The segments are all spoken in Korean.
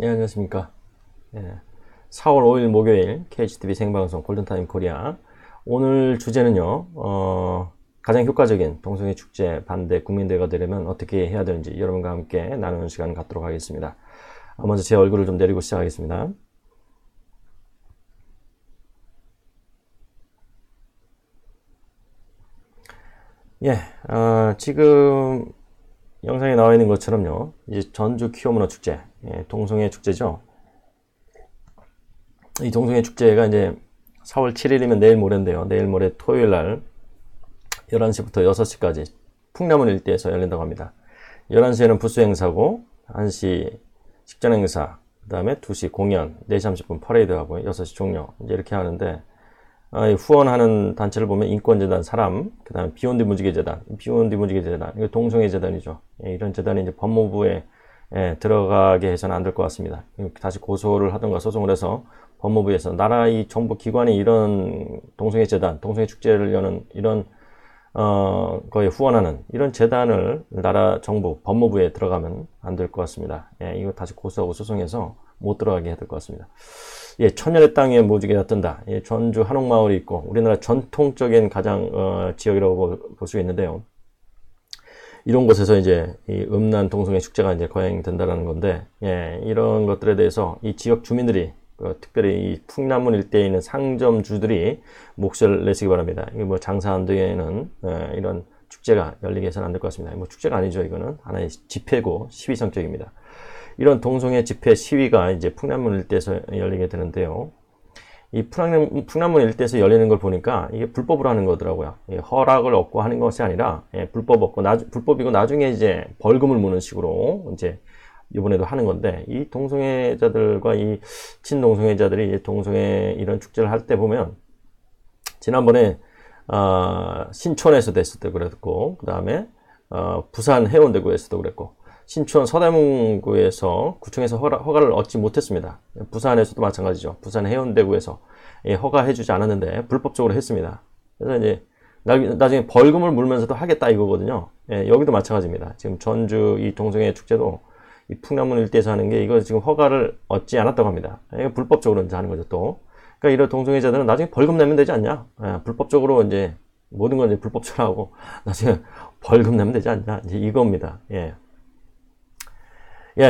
예, 안녕하십니까. 예, 4월 5일 목요일 KHTV 생방송 골든타임 코리아. 오늘 주제는요, 가장 효과적인 동성애 축제 반대 국민대회가 되려면 어떻게 해야 되는지 여러분과 함께 나누는 시간 갖도록 하겠습니다. 먼저 제 얼굴을 좀 내리고 시작하겠습니다. 예, 지금 영상에 나와 있는 것처럼요, 이제 전주 키오문화 축제, 동성애 축제죠. 이 동성애 축제가 이제 4월 7일이면 내일 모레인데요. 내일 모레 토요일 날 11시부터 6시까지 풍남문 일대에서 열린다고 합니다. 11시에는 부스 행사고 1시 식전 행사, 그 다음에 2시 공연, 4시 30분 퍼레이드 하고 6시 종료 이제 이렇게 하는데, 후원하는 단체를 보면 인권재단 사람, 그 다음에 비욘드 무지개재단, 이거 동성애 재단이죠. 이런 재단이 이제 법무부에 들어가게 해서는 안 될 것 같습니다. 다시 고소를 하던가 소송을 해서 법무부에서 나라 이 정부 기관이 이런 동성애 재단, 동성애 축제를 여는 이런 거에 후원하는 이런 재단을 나라 정부 법무부에 들어가면 안 될 것 같습니다. 이거 다시 고소하고 소송해서 못 들어가게 해야 될 것 같습니다. 천년의 땅 위에 무지개가 뜬다. 전주 한옥마을이 있고 우리나라 전통적인 가장 지역이라고 볼 수 있는데요. 이런 곳에서 이제 이 음란 동성애 축제가 이제 거행된다라는 건데, 이런 것들에 대해서 이 지역 주민들이 특별히 이 풍남문 일대에 있는 상점주들이 목소리를 내시기 바랍니다. 이게 뭐 장사 안 되는 이런 축제가 열리게 해서는 안 될 것 같습니다. 뭐 축제가 아니죠. 이거는 하나의 집회고 시위 성격입니다. 이런 동성애 집회 시위가 이제 풍남문 일대에서 열리게 되는데요. 이 풍남문 일대에서 열리는 걸 보니까 이게 불법으로 하는 거더라고요. 허락을 얻고 하는 것이 아니라 불법이고 나중에 이제 벌금을 무는 식으로 이제 이번에도 하는 건데, 이 동성애자들과 이 친동성애자들이 이제 동성애 이런 축제를 할 때 보면 지난번에 신촌에서도 했을 때 그랬고, 그 다음에 부산 해운대구에서도 그랬고, 신촌 서대문구에서 구청에서 허가를 얻지 못했습니다. 부산에서도 마찬가지죠. 부산 해운대구에서 허가해주지 않았는데 불법적으로 했습니다. 그래서 이제 나중에 벌금을 물면서도 하겠다 이거거든요. 여기도 마찬가지입니다. 지금 전주 이 동성애 축제도 이 풍남문 일대에서 하는 게 이거 지금 허가를 얻지 않았다고 합니다. 불법적으로 이제 하는 거죠 또. 그러니까 이런 동성애자들은 나중에 벌금 내면 되지 않냐? 불법적으로 이제 모든 건 이제 불법적으로 하고 나중에 벌금 내면 되지 않냐? 이제 이겁니다.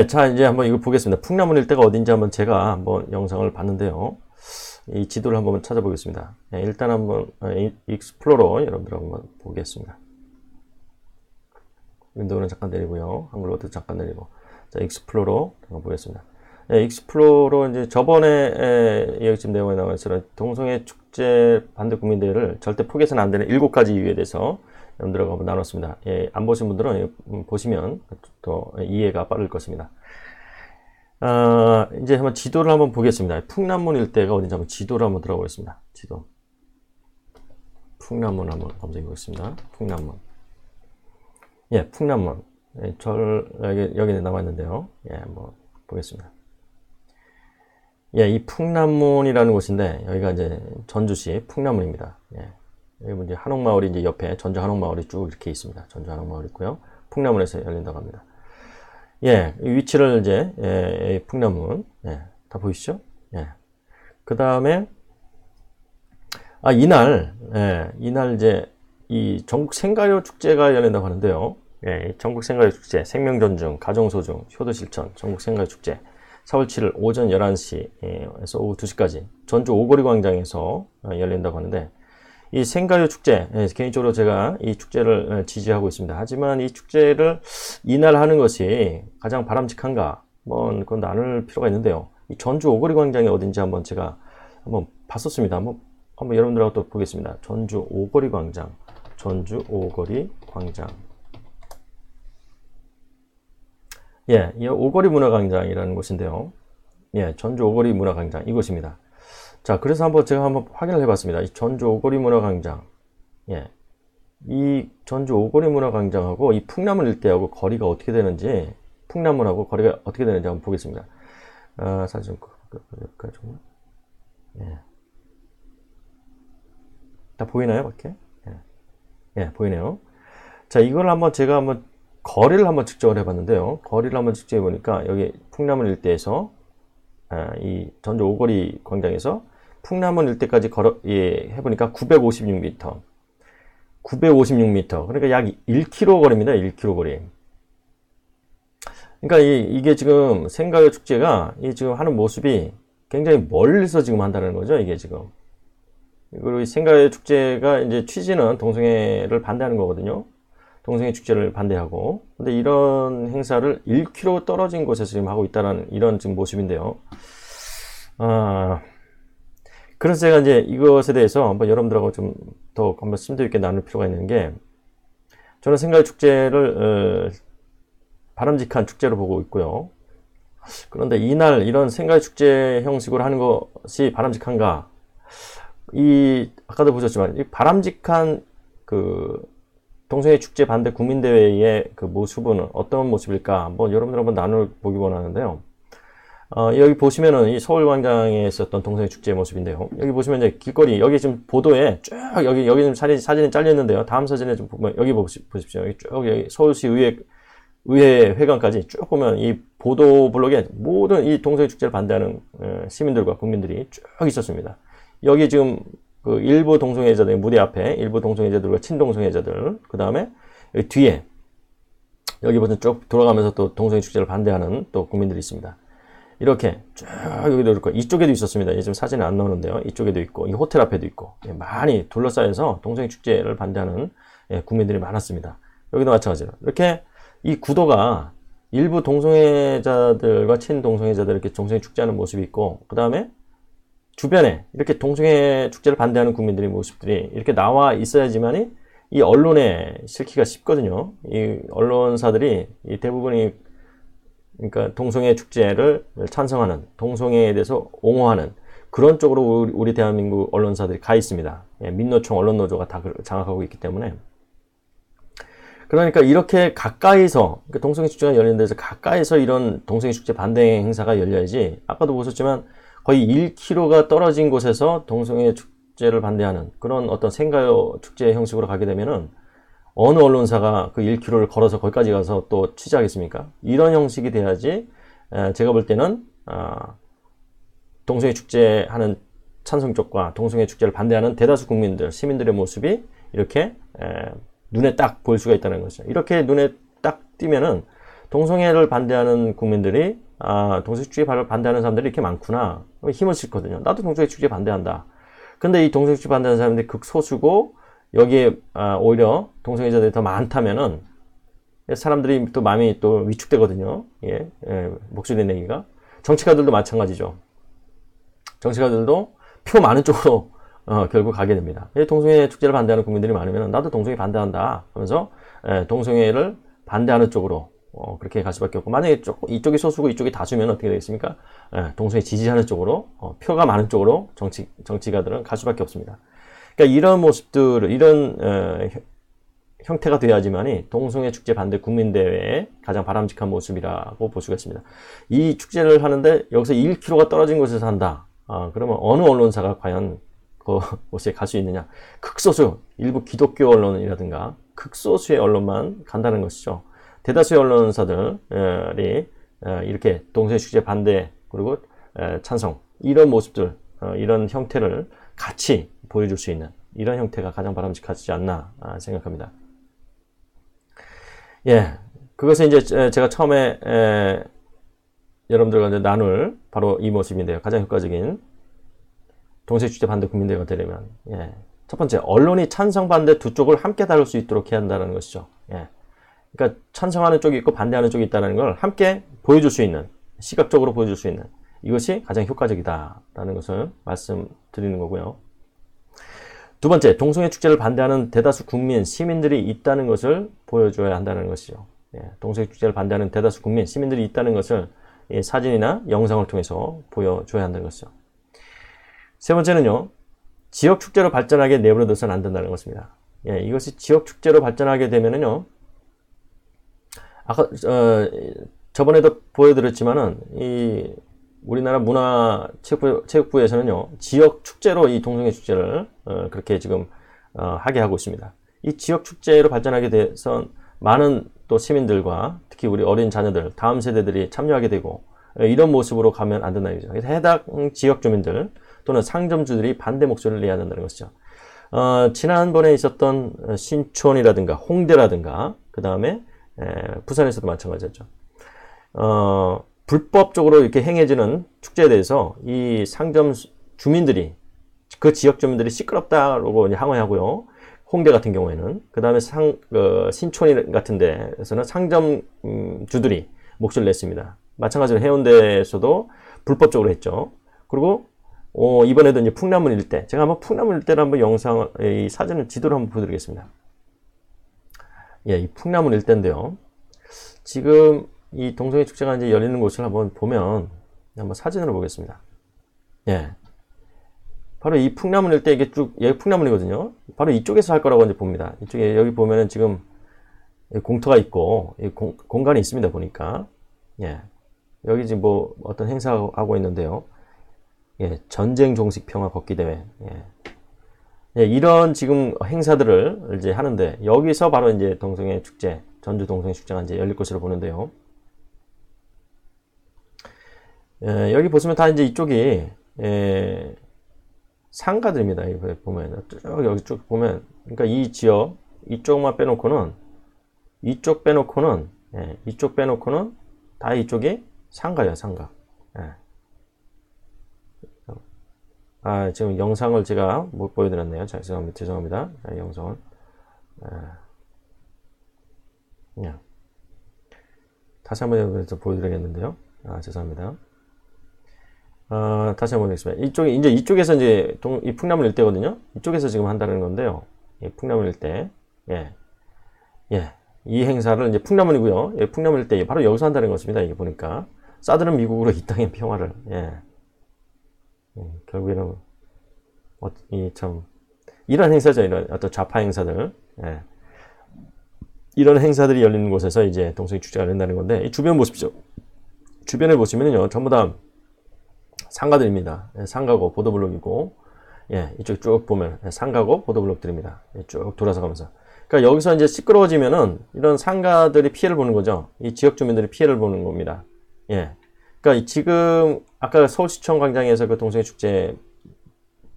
자, 이제 한번 이거 보겠습니다. 풍남문 일대가 어딘지 한번 제가 한번 영상을 봤는데요. 이 지도를 한번 찾아보겠습니다. 일단 한번 익스플로러 여러분들 한번 보겠습니다. 윈도우는 잠깐 내리고요. 한글로도 잠깐 내리고. 자, 익스플로러 한번 보겠습니다. 익스플로러 이제 저번에 여기 지금 내용에 나와 있어요. 동성애 축제 반대 국민대회를 절대 포기해서는 안 되는 7가지 이유에 대해서 여러분들하고 한번 나눴습니다. 안 보신 분들은 보시면 더 이해가 빠를 것입니다. 이제 한번 지도를 한번 보겠습니다. 풍남문 일대가 어딘지 한번 지도를 한번 들어가 보겠습니다. 지도. 풍남문 한번 검색해 보겠습니다. 풍남문. 풍남문. 여기 나와 있는데요. 한번 보겠습니다. 이 풍남문이라는 곳인데, 여기가 이제 전주시 풍남문입니다. 여기 이제 한옥마을이 이제 옆에 전주 한옥마을이 쭉 이렇게 있습니다. 전주 한옥마을 있고요. 풍남문에서 열린다고 합니다. 위치를 이제, 풍남문. 다 보이시죠? 그 다음에, 이날 이제, 이 전국 생가요 축제가 열린다고 하는데요. 전국 생가요 축제, 생명존중, 가정소중, 효도실천, 전국 생가요 축제. 4월 7일 오전 11시에서 오후 2시까지 전주 오거리 광장에서 열린다고 하는데, 이 생가요 축제, 개인적으로 제가 이 축제를 지지하고 있습니다. 하지만 이 축제를 이날 하는 것이 가장 바람직한가? 그건 나눌 필요가 있는데요. 이 전주 오거리 광장이 어딘지 한번 제가 한번 봤었습니다. 한번 여러분들하고 또 보겠습니다. 전주 오거리 광장. 이 오거리 문화광장이라는 곳인데요. 전주 오거리 문화광장 이곳입니다. 자, 그래서 제가 한번 확인을 해봤습니다. 이 전주 오거리 문화광장, 이 전주 오거리 문화광장하고 이 풍남문 일대하고 거리가 어떻게 되는지, 풍남문하고 거리가 어떻게 되는지 한번 보겠습니다. 사진 좀 여기까지. 다 보이나요, 밖에? 보이네요. 자, 이걸 제가 거리를 한번 측정을 해봤는데요. 거리를 한번 측정해 보니까 여기 풍남문 일대에서 이 전주 오거리 광장에서 풍남원 일대까지 해보니까 956m. 956m. 그러니까 약 1km 거리입니다. 1km 거리. 그러니까 이게 지금 생가요 축제가 지금 하는 모습이 굉장히 멀리서 지금 한다는 거죠. 이게 지금. 그리고 이 생가요 축제가 이제 취지는 동성애를 반대하는 거거든요. 동성애 축제를 반대하고. 근데 이런 행사를 1km 떨어진 곳에서 지금 하고 있다는 이런 지금 모습인데요. 그래서 제가 이제 이것에 대해서 한번 여러분들하고 좀 더 한번 심도 있게 나눌 필요가 있는 게, 저는 생가요 축제를 바람직한 축제로 보고 있고요. 그런데 이날 이런 생가요 축제 형식으로 하는 것이 바람직한가? 아까도 보셨지만 이 바람직한 그 동성애 축제 반대 국민대회의 그 모습은 어떤 모습일까? 한번 여러분들 한번 나눠보기 원하는데요. 여기 보시면은 이 서울광장에 있었던 동성애 축제 모습인데요. 여기 보시면 이제 길거리, 여기 지금 보도에 쭉, 여기 지금 사진이 잘렸는데요. 다음 사진에 좀 보면, 여기 보십시오. 여기 쭉, 여기 서울시 의회 회관까지 쭉 보면 이 보도 블록에 모든 이 동성애 축제를 반대하는 시민들과 국민들이 쭉 있었습니다. 여기 지금 그 일부 동성애자들, 무대 앞에 일부 동성애자들과 친동성애자들, 그 다음에 여기 뒤에, 여기 보면 쭉 돌아가면서 또 동성애 축제를 반대하는 또 국민들이 있습니다. 이렇게 쭉 여기도 있고, 이쪽에도 있었습니다. 지금 사진은 안 나오는데요. 이쪽에도 있고, 이 호텔 앞에도 있고, 많이 둘러싸여서 동성애 축제를 반대하는 국민들이 많았습니다. 여기도 마찬가지로 이렇게 이 구도가 일부 동성애자들과 친동성애자들 이렇게 동성애 축제하는 모습이 있고, 그 다음에 주변에 이렇게 동성애 축제를 반대하는 국민들의 모습들이 이렇게 나와 있어야지만이 이 언론에 실기가 쉽거든요. 이 언론사들이 이 대부분이, 그러니까 동성애 축제를 찬성하는, 동성애에 대해서 옹호하는 그런 쪽으로 우리 대한민국 언론사들이 가 있습니다. 민노총 언론노조가 다 장악하고 있기 때문에. 그러니까 이렇게 가까이서, 그러니까 동성애 축제가 열리는 데서 가까이서 이런 동성애 축제 반대 행사가 열려야지, 아까도 보셨지만 거의 1km가 떨어진 곳에서 동성애 축제를 반대하는 그런 어떤 생가요 축제 형식으로 가게 되면은 어느 언론사가 그 1km를 걸어서 거기까지 가서 또 취재하겠습니까? 이런 형식이 돼야지 제가 볼 때는 동성애 축제하는 찬성 쪽과 동성애 축제를 반대하는 대다수 국민들, 시민들의 모습이 이렇게 눈에 딱 보일 수가 있다는 거죠. 이렇게 눈에 딱 띄면은 동성애를 반대하는 국민들이 동성애 축제 반대하는 사람들이 이렇게 많구나, 힘을 싣거든요. 나도 동성애 축제 반대한다. 근데 이 동성애 축제 반대하는 사람들이 극소수고 여기에 오히려 동성애자들이 더 많다면은 사람들이 또 마음이 또 위축되거든요. 목소리 내기가. 정치가들도 마찬가지죠. 정치가들도 표 많은 쪽으로 결국 가게 됩니다. 동성애 축제를 반대하는 국민들이 많으면 나도 동성애 반대한다 하면서 동성애를 반대하는 쪽으로 그렇게 갈 수밖에 없고, 만약에 이쪽이 소수고 이쪽이 다수면 어떻게 되겠습니까? 동성애 지지하는 쪽으로, 표가 많은 쪽으로 정치가들은 갈 수밖에 없습니다. 그러니까 이런 모습들을, 이런 형태가 돼야지만이 동성애 축제 반대 국민대회의 가장 바람직한 모습이라고 볼 수가 있습니다. 이 축제를 하는데 여기서 1km가 떨어진 곳에서 한다. 그러면 어느 언론사가 과연 그곳에 갈 수 있느냐? 극소수, 일부 기독교 언론이라든가 극소수의 언론만 간다는 것이죠. 대다수의 언론사들이 이렇게 동성애 축제 반대 그리고 찬성, 이런 모습들, 이런 형태를 같이 보여줄 수 있는 이런 형태가 가장 바람직하지 않나 생각합니다. 그것은 이제 제가 처음에 여러분들과 이제 나눌 바로 이 모습인데요. 가장 효과적인 동성애 축제 반대 국민대회가 되려면, 첫 번째, 언론이 찬성 반대 두 쪽을 함께 다룰 수 있도록 해야 한다는 것이죠. 그러니까 찬성하는 쪽이 있고 반대하는 쪽이 있다는 걸 함께 보여줄 수 있는, 시각적으로 보여줄 수 있는, 이것이 가장 효과적이다라는 것을 말씀드리는 거고요. 두 번째, 동성애 축제를 반대하는 대다수 국민, 시민들이 있다는 것을 보여줘야 한다는 것이죠. 동성애 축제를 반대하는 대다수 국민, 시민들이 있다는 것을 사진이나 영상을 통해서 보여줘야 한다는 것이죠. 세 번째는요, 지역 축제로 발전하게 내버려둬서는 안 된다는 것입니다. 이것이 지역 축제로 발전하게 되면은요, 아까 저번에도 보여드렸지만은 이 우리나라 문화체육부에서는요, 지역 축제로 이 동성애 축제를 그렇게 지금 하게 하고 있습니다. 이 지역 축제로 발전하게 돼서 많은 또 시민들과 특히 우리 어린 자녀들, 다음 세대들이 참여하게 되고, 이런 모습으로 가면 안 된다는 거죠. 그래서 해당 지역 주민들 또는 상점주들이 반대 목소리를 내야 된다는 것이죠. 지난번에 있었던 신촌이라든가 홍대라든가 그 다음에 부산에서도 마찬가지였죠. 불법적으로 이렇게 행해지는 축제에 대해서 이 상점 주민들이 그 지역 주민들이 시끄럽다라고 이제 항의하고요. 홍대 같은 경우에는 그 다음에 신촌 같은 데에서는 상점 주들이 목소리를 냈습니다. 마찬가지로 해운대에서도 불법적으로 했죠. 그리고 이번에도 이제 풍남문 일대, 제가 한번 풍남문 일대를 한번 이 사진을 지도를 한번 보여드리겠습니다. 예, 이 풍남문 일대인데요. 지금 이 동성애 축제가 이제 열리는 곳을 한번 보면 한번 사진으로 보겠습니다. 예. 바로 이 풍남문 일대, 이게 쭉, 여기 풍남문이거든요. 바로 이쪽에서 할 거라고 이제 봅니다. 이쪽에, 여기 보면은 지금 공터가 있고, 공간이 있습니다, 보니까. 예. 여기 지금 뭐 어떤 행사하고 있는데요. 예. 전쟁 종식 평화 걷기 대회. 예. 예, 이런 지금 행사들을 이제 하는데, 여기서 바로 이제 동성애 축제, 전주 동성애 축제가 이제 열릴 것으로 보는데요. 예, 여기 보시면 다 이제 이쪽이, 상가들입니다. 이거 보면 쭉 여기 쭉 보면, 그러니까 이 지역 이쪽만 빼놓고는 이쪽 빼놓고는 다 이쪽이 상가예요, 상가. 예. 지금 영상을 제가 못 보여드렸네요. 자, 죄송합니다. 자, 영상을 다시 한번 보여드리겠는데요. 죄송합니다. 다시 한번 보겠습니다. 이쪽에서 이제 이 풍남문 일대거든요. 이쪽에서 지금 한다는 건데요. 풍남문 일대. 예. 이 행사를 이제 풍남문이고요. 예, 풍남문 일대 바로 여기서 한다는 것입니다. 이게 보니까 싸드는 미국으로 이 땅의 평화를. 예. 결국에는 이런 행사죠. 이런 어떤 좌파 행사들. 예. 이런 행사들이 열리는 곳에서 이제 동성애 축제가 열린다는 건데, 이 주변 보십시오. 주변을 보시면요, 전부 다 상가들입니다. 예, 상가고 보도블록이고, 예, 이쪽 쭉 보면 상가고 보도블록들입니다. 예, 쭉 돌아서 가면서. 그러니까 여기서 이제 시끄러워지면은 이런 상가들이 피해를 보는 거죠. 이 지역 주민들이 피해를 보는 겁니다. 예. 그러니까 지금 아까 서울시청 광장에서 그 동성애 축제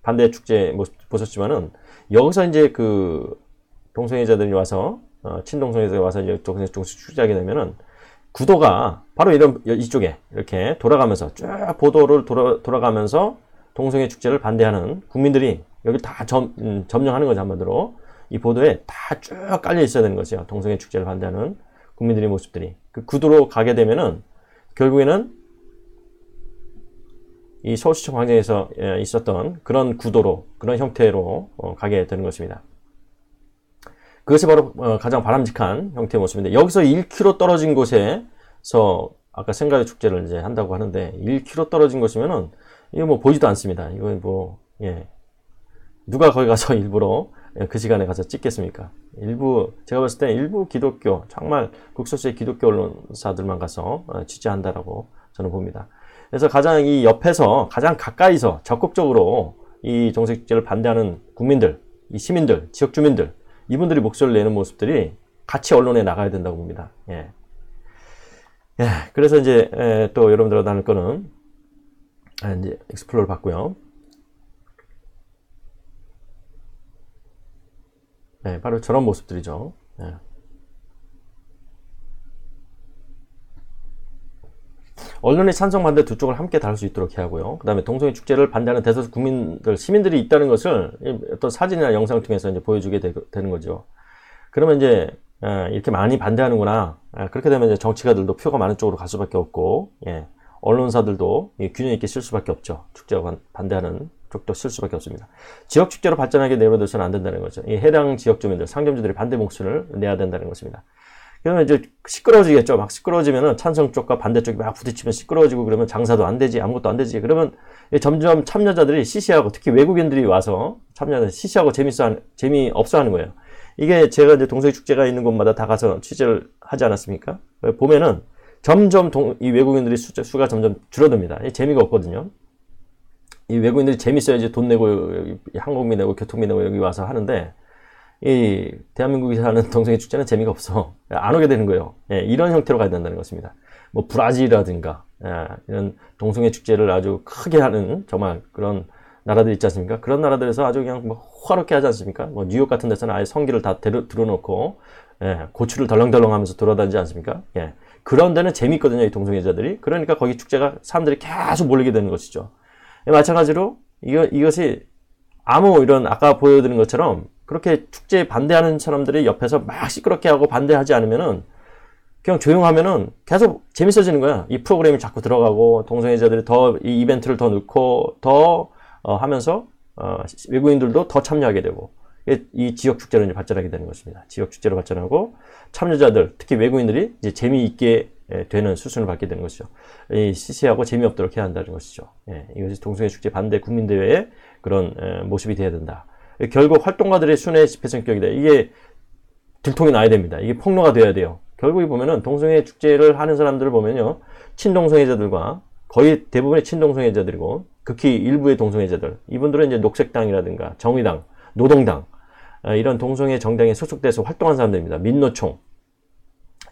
반대 축제 모습 보셨지만은, 여기서 이제 그 동성애자들이 와서 친동성애자들이 와서 이제 동성애 축제하게 되면은 구도가 바로 이쪽에 이렇게 돌아가면서 쭉 보도를 돌아가면서 동성애 축제를 반대하는 국민들이 여기 다 점령하는 거죠. 한마디로 이 보도에 다 쭉 깔려 있어야 되는 거죠. 동성애 축제를 반대하는 국민들의 모습들이 그 구도로 가게 되면은 결국에는 이 서울시청 광장에서 있었던 그런 구도로, 그런 형태로 가게 되는 것입니다. 그것이 바로 가장 바람직한 형태의 모습인데, 여기서 1km 떨어진 곳에서 아까 생가의 축제를 이제 한다고 하는데, 1km 떨어진 곳이면은 이거 뭐 보이지도 않습니다. 이거 뭐, 예. 누가 거기 가서 일부러 그 시간에 가서 찍겠습니까? 제가 봤을 때 일부 기독교, 정말 극소수의 기독교 언론사들만 가서 취재한다라고 저는 봅니다. 그래서 가장 이 옆에서, 가장 가까이서 적극적으로 이 동성애 축제를 반대하는 국민들, 이 시민들, 지역 주민들, 이분들이 목소리를 내는 모습들이 같이 언론에 나가야 된다고 봅니다. 예. 예. 그래서 이제 또 여러분들과 나눌 거는 이제 익스플로를 봤고요. 네, 바로 저런 모습들이죠. 예. 언론의 찬성 반대 두 쪽을 함께 다룰 수 있도록 해야 하고요. 그 다음에 동성애 축제를 반대하는 대다수 국민들, 시민들이 있다는 것을 어떤 사진이나 영상을 통해서 이제 보여주게 되는 거죠. 그러면 이제 이렇게 많이 반대하는구나. 그렇게 되면 이제 정치가들도 표가 많은 쪽으로 갈 수밖에 없고, 예. 언론사들도 균형 있게 쓸 수밖에 없죠. 축제와 반대하는 쪽도 쓸 수밖에 없습니다. 지역 축제로 발전하게 내버려둬서는 안 된다는 거죠. 이 해당 지역 주민들, 상점주들이 반대 목소리를 내야 된다는 것입니다. 그러면 이제 시끄러워지겠죠. 막 시끄러워지면은 찬성 쪽과 반대 쪽이 막 부딪히면 시끄러워지고, 그러면 장사도 안 되지, 아무것도 안 되지. 그러면 점점 참여자들이 시시하고, 특히 외국인들이 와서 참여자들이 시시하고 재미없어 하는 거예요. 이게 제가 이제 동성애 축제가 있는 곳마다 다 가서 취재를 하지 않았습니까? 보면은 점점 이 외국인들이 수가 점점 줄어듭니다. 재미가 없거든요. 이 외국인들이 재밌어야지 돈 내고, 항공비 내고, 교통비 내고 여기 와서 하는데, 이 대한민국에 사는 동성애 축제는 재미가 없어. 안 오게 되는 거예요. 예, 이런 형태로 가야 된다는 것입니다. 뭐 브라질이라든가 이런 동성애 축제를 아주 크게 하는 정말 그런 나라들 있지 않습니까? 그런 나라들에서 아주 그냥 뭐 호화롭게 하지 않습니까? 뭐 뉴욕 같은 데서는 아예 성기를 다 들어놓고 고추를 덜렁덜렁하면서 돌아다니지 않습니까? 예, 그런 데는 재밌거든요, 이 동성애자들이. 그러니까 거기 축제가 사람들이 계속 몰리게 되는 것이죠. 예, 마찬가지로 이것이 아무 이런 아까 보여드린 것처럼 그렇게 축제에 반대하는 사람들이 옆에서 막 시끄럽게 하고 반대하지 않으면은 그냥 조용하면은 계속 재밌어지는 거야. 이 프로그램이 자꾸 들어가고 동성애자들이 더 이 이벤트를 더 넣고 더 하면서 외국인들도 더 참여하게 되고 이 지역 축제로 이제 발전하게 되는 것입니다. 지역 축제로 발전하고 참여자들 특히 외국인들이 이제 재미있게 되는 수순을 밟게 되는 것이죠. 이 시시하고 재미없도록 해야 한다는 것이죠. 예, 이것이 동성애 축제 반대 국민대회의 그런 모습이 되어야 된다. 결국 활동가들의 순회 집회 성격이다. 이게 들통이 나야 됩니다. 이게 폭로가 돼야 돼요. 결국에 보면은 동성애 축제를 하는 사람들을 보면요, 친동성애자들과 거의 대부분의 친동성애자들이고 극히 일부의 동성애자들, 이분들은 이제 녹색당이라든가 정의당, 노동당 이런 동성애 정당에 소속돼서 활동한 사람들입니다. 민노총,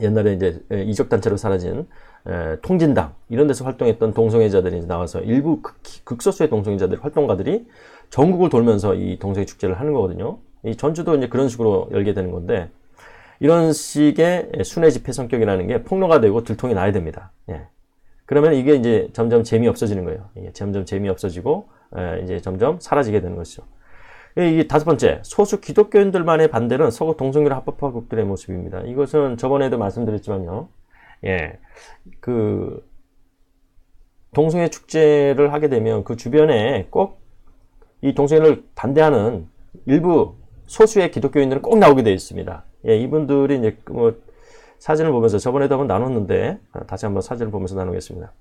옛날에 이제 이적단체로 사라진 통진당 이런 데서 활동했던 동성애자들이 이제 나와서 일부 극소수의 동성애자들 활동가들이 전국을 돌면서 이 동성애 축제를 하는 거거든요. 이 전주도 이제 그런 식으로 열게 되는 건데 이런 식의 순회 집회 성격이라는 게 폭로가 되고 들통이 나야 됩니다. 예. 그러면 이게 이제 점점 재미없어지는 거예요. 이게 점점 재미없어지고 이제 점점 사라지게 되는 것이죠. 이 다섯 번째, 소수 기독교인들만의 반대는 서구 동성애를 합법화국들의 모습입니다. 이것은 저번에도 말씀드렸지만요. 예. 그 동성애 축제를 하게 되면 그 주변에 꼭 이 동성애를 반대하는 일부 소수의 기독교인들은 꼭 나오게 되어 있습니다. 예, 이분들이 이제 뭐 사진을 보면서 저번에도 한번 나눴는데 다시 한번 사진을 보면서 나누겠습니다.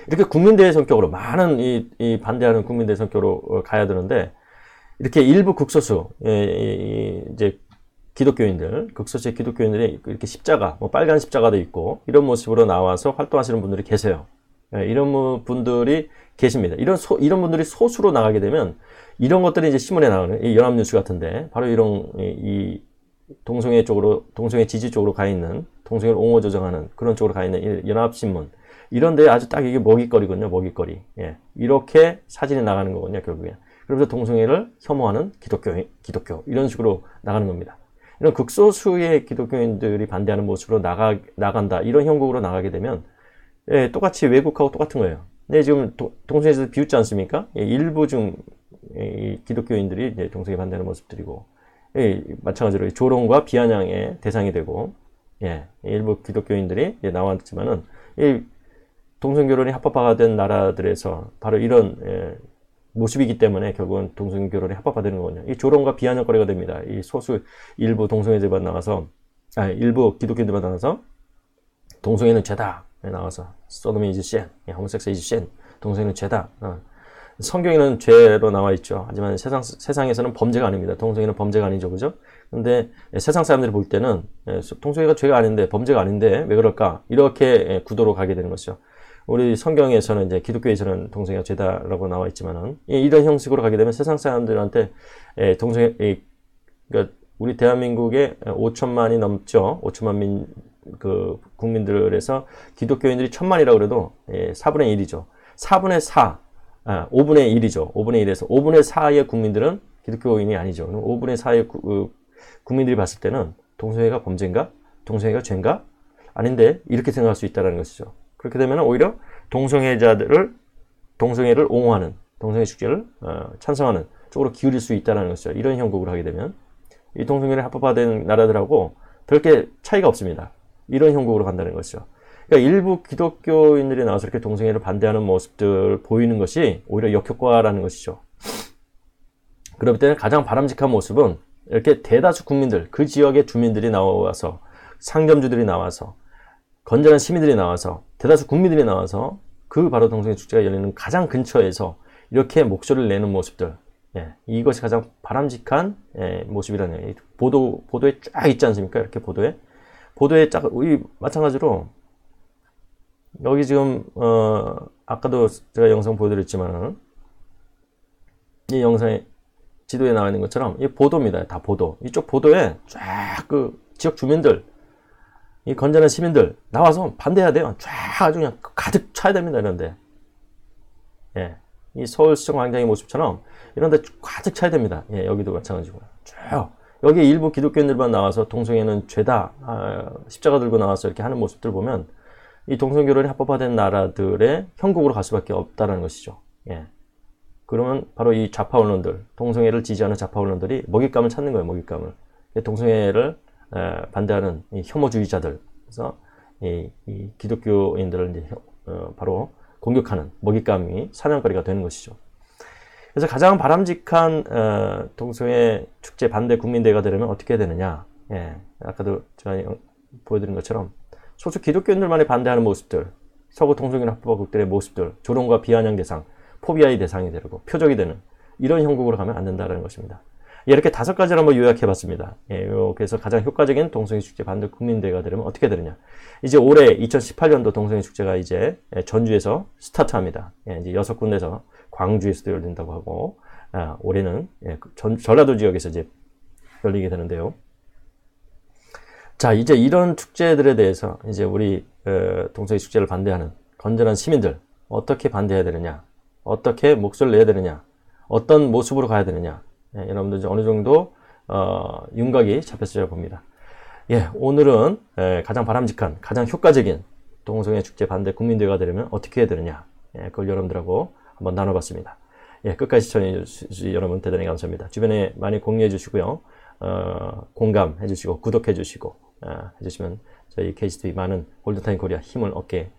이렇게 국민대회 성격으로 많은 이 반대하는 국민대회 성격으로 가야 되는데 이렇게 일부 극소수 이제 기독교인들, 극소수의 기독교인들이 이렇게 십자가, 뭐 빨간 십자가도 있고 이런 모습으로 나와서 활동하시는 분들이 계세요. 예, 이런 분들이 계십니다. 이런 분들이 소수로 나가게 되면 이런 것들이 이제 신문에 나오는 이 연합뉴스 같은데 바로 이런 이 동성애 쪽으로 동성애 지지 쪽으로 가 있는 동성애를 옹호 조정하는 그런 쪽으로 가 있는 연합신문 이런 데 아주 딱 이게 먹잇거리거든요. 먹잇거리. 예, 이렇게 사진이 나가는 거거든요. 결국에. 그러면서 동성애를 혐오하는 기독교 이런 식으로 나가는 겁니다. 이런 극소수의 기독교인들이 반대하는 모습으로 나간다 이런 형국으로 나가게 되면 예, 똑같이 외국하고 똑같은 거예요. 네, 지금 동성애에서 비웃지 않습니까? 예, 일부 중 기독교인들이 이제 동성애 반대하는 모습들이고 예, 마찬가지로 조롱과 비아냥의 대상이 되고 예, 일부 기독교인들이 나왔지만은 이 동성결혼이 합법화가 된 나라들에서 바로 이런 모습이기 때문에 결국은 동성결혼이 합법화되는 거거든요. 이 조롱과 비아냥거리가 됩니다. 이 소수 일부 동성애자만 나와서 일부 기독교인들만 나와서 동성애는 죄다 나와서 소돔이 이즈 신, 호모섹스 이즈 신, 동성애는 죄다. 성경에는 죄로 나와 있죠. 하지만 세상에서는 범죄가 아닙니다. 동성애는 범죄가 아니죠, 그죠? 근데 세상 사람들이 볼 때는 동성애가 죄가 아닌데 범죄가 아닌데 왜 그럴까? 이렇게 구도로 가게 되는 것이죠. 우리 성경에서는 이제 기독교에서는 동성애가 죄다라고 나와 있지만은 이런 형식으로 가게 되면 세상 사람들한테 동성애 그러니까 우리 대한민국에 5천만이 넘죠. 5천만 국민들에서 기독교인들이 1,000만이라고 그래도 4분의 1이죠. 4분의 4, 5분의 1이죠. 5분의 1에서 5분의 4의 국민들은 기독교인이 아니죠. 5분의 4의 국민들이 봤을 때는 동성애가 범죄인가? 동성애가 죄인가? 아닌데 이렇게 생각할 수 있다는 것이죠. 그렇게 되면 오히려 동성애를 옹호하는 동성애 축제를 찬성하는 쪽으로 기울일 수 있다는 것이죠. 이런 형국으로 하게 되면 이 동성애를 합법화된 나라들하고 별게 차이가 없습니다. 이런 형국으로 간다는 것이죠. 그러니까 일부 기독교인들이 나와서 이렇게 동성애를 반대하는 모습들 보이는 것이 오히려 역효과라는 것이죠. 그렇기 때문에 가장 바람직한 모습은 이렇게 대다수 국민들, 그 지역의 주민들이 나와서 상점주들이 나와서 건전한 시민들이 나와서 대다수 국민들이 나와서 그 바로 동성애 축제가 열리는 가장 근처에서 이렇게 목소리를 내는 모습들, 이것이 가장 바람직한 모습이라는 거예요. 보도에 쫙 있지 않습니까? 이렇게 보도에 마찬가지로 여기 지금 아까도 제가 영상 보여드렸지만은 이 영상에 지도에 나와 있는 것처럼 이 보도입니다. 다 보도. 이쪽 보도에 쫙 그 지역 주민들, 이 건전한 시민들 나와서 반대해야 돼요. 쫙 아주 그냥 가득 차야 됩니다. 이런데. 예. 이 서울시청 광장의 모습처럼 이런데 가득 차야 됩니다. 예, 여기도 마찬가지고요. 쭉. 여기 일부 기독교인들만 나와서 동성애는 죄다, 십자가 들고 나와서 이렇게 하는 모습들 보면 이 동성결혼이 합법화된 나라들의 형국으로 갈 수밖에 없다는 것이죠. 예. 그러면 바로 이 좌파 언론들, 동성애를 지지하는 좌파 언론들이 먹잇감을 찾는 거예요. 먹잇감을. 동성애를 반대하는 이 혐오주의자들, 그래서 이 기독교인들을 이제 바로 공격하는 먹잇감이 사냥거리가 되는 것이죠. 그래서 가장 바람직한 동성애 축제 반대 국민대회가 되려면 어떻게 해야 되느냐? 예, 아까도 제가 보여드린 것처럼 소수 기독교인들만이 반대하는 모습들, 서구 동성애 합법국들의 모습들, 조롱과 비아냥 대상, 포비아의 대상이 되고 표적이 되는 이런 형국으로 가면 안 된다는 것입니다. 이렇게 5가지를 한번 요약해봤습니다. 예, 그래서 가장 효과적인 동성애 축제 반대 국민대회가 되려면 어떻게 되느냐? 이제 올해 2018년도 동성애 축제가 이제 전주에서 스타트합니다. 예, 이제 6군데서 광주에서도 열린다고 하고, 올해는 전라도 지역에서 이제 열리게 되는데요. 자, 이제 이런 축제들에 대해서 이제 우리 동성애 축제를 반대하는 건전한 시민들 어떻게 반대해야 되느냐? 어떻게 목소리를 내야 되느냐? 어떤 모습으로 가야 되느냐? 예, 여러분들 이제 어느 정도 윤곽이 잡혔어야 봅니다. 예, 오늘은 가장 바람직한, 가장 효과적인 동성애 축제 반대 국민대회가 되려면 어떻게 해야 되느냐? 예, 그걸 여러분들하고 한번 나눠봤습니다. 예, 끝까지 시청해주신 여러분 대단히 감사합니다. 주변에 많이 공유해 주시고요. 공감해 주시고, 구독해 주시고, 해주시면 저희 KCTV 많은 골든타임 코리아 힘을 얻게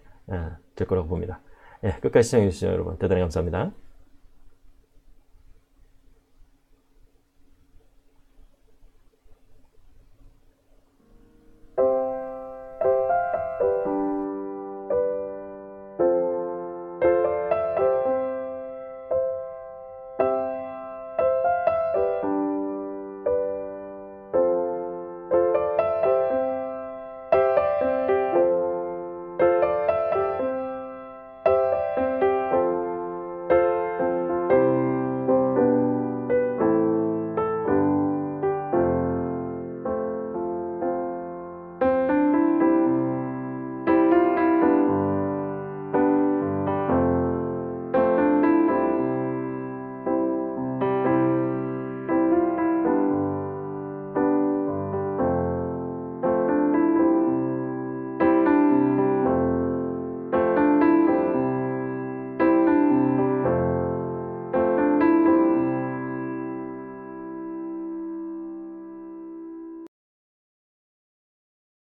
될 거라고 봅니다. 예, 끝까지 시청해 주신 여러분 대단히 감사합니다.